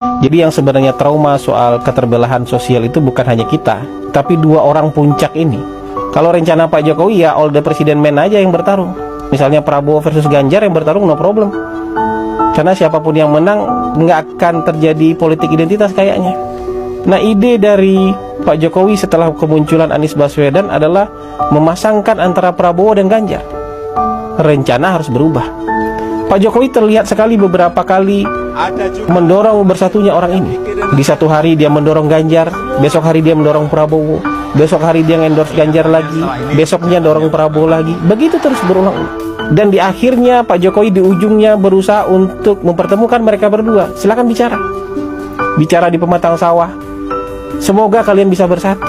Jadi yang sebenarnya trauma soal keterbelahan sosial itu bukan hanya kita, tapi dua orang puncak ini. Kalau rencana Pak Jokowi ya all the president man aja yang bertarung. Misalnya Prabowo versus Ganjar yang bertarung, no problem. Karena siapapun yang menang nggak akan terjadi politik identitas kayaknya. Nah, ide dari Pak Jokowi setelah kemunculan Anies Baswedan adalah memasangkan antara Prabowo dan Ganjar. Rencana harus berubah. Pak Jokowi terlihat sekali beberapa kali mendorong bersatunya orang ini. Di satu hari dia mendorong Ganjar, besok hari dia mendorong Prabowo, besok hari dia endorse Ganjar lagi, besoknya dorong Prabowo lagi. Begitu terus berulang. Dan di akhirnya Pak Jokowi di ujungnya berusaha untuk mempertemukan mereka berdua. Silakan bicara. Bicara di pematang sawah. Semoga kalian bisa bersatu.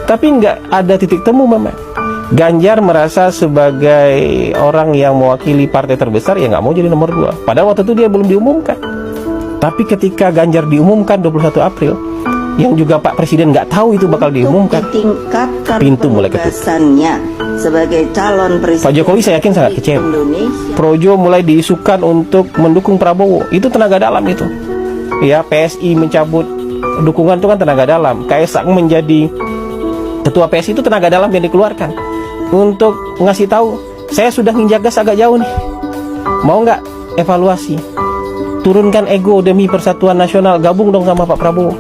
Tapi nggak ada titik temu memang. Ganjar merasa sebagai orang yang mewakili partai terbesar, ya nggak mau jadi nomor 2. Padahal waktu itu dia belum diumumkan. Tapi ketika Ganjar diumumkan 21 April, yang juga Pak Presiden nggak tahu itu bakal diumumkan, pintu mulai ketutup. Sebagai calon presiden Pak Jokowi saya yakin sangat kecewa. Projo mulai diisukan untuk mendukung Prabowo. Itu tenaga dalam itu. Ya, PSI mencabut dukungan itu kan tenaga dalam. Kaisang menjadi ketua PSI itu tenaga dalam yang dikeluarkan untuk ngasih tahu, saya sudah nginjak gas agak jauh nih. Mau nggak evaluasi? Turunkan ego demi persatuan nasional, gabung dong sama Pak Prabowo.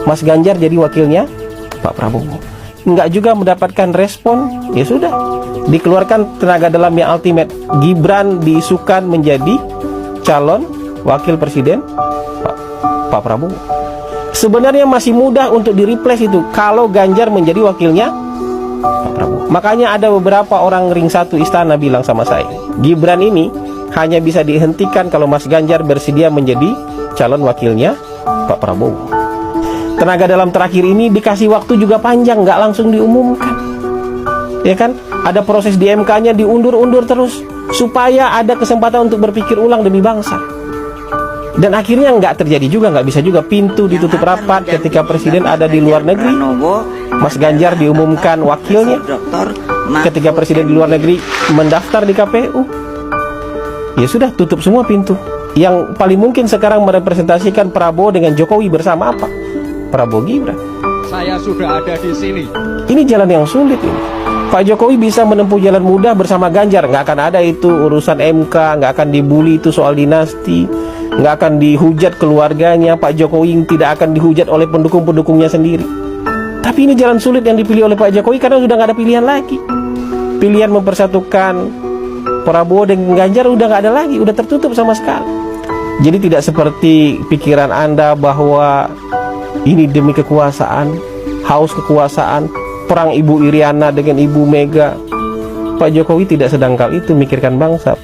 Mas Ganjar jadi wakilnya Pak Prabowo. Nggak juga mendapatkan respon, ya sudah, dikeluarkan tenaga dalam yang ultimate. Gibran diisukan menjadi calon wakil presiden Pak Prabowo. Sebenarnya masih mudah untuk di-replace itu kalau Ganjar menjadi wakilnya Pak Prabowo. Makanya ada beberapa orang ring satu istana bilang sama saya, Gibran ini hanya bisa dihentikan kalau Mas Ganjar bersedia menjadi calon wakilnya Pak Prabowo. Tenaga dalam terakhir ini dikasih waktu juga panjang, nggak langsung diumumkan. Ya kan? Ada proses di MK-nya diundur-undur terus supaya ada kesempatan untuk berpikir ulang demi bangsa. Dan akhirnya nggak terjadi juga, nggak bisa juga. Pintu ditutup rapat ketika presiden ada di luar negeri. Mas Ganjar diumumkan wakilnya ketika presiden di luar negeri mendaftar di KPU. Ya sudah, tutup semua pintu. Yang paling mungkin sekarang merepresentasikan Prabowo dengan Jokowi bersama apa? Prabowo Gibran. Saya sudah ada di sini. Ini jalan yang sulit ini. Pak Jokowi bisa menempuh jalan mudah bersama Ganjar. Nggak akan ada itu urusan MK, nggak akan dibully itu soal dinasti, nggak akan dihujat keluarganya. Pak Jokowi tidak akan dihujat oleh pendukung-pendukungnya sendiri. Tapi ini jalan sulit yang dipilih oleh Pak Jokowi karena sudah nggak ada pilihan lagi. Pilihan mempersatukan Prabowo dengan Ganjar udah nggak ada lagi, udah tertutup sama sekali. Jadi tidak seperti pikiran Anda bahwa ini demi kekuasaan, haus kekuasaan, perang Ibu Iriana dengan Ibu Mega. Pak Jokowi tidak sedangkal itu mikirkan bangsa.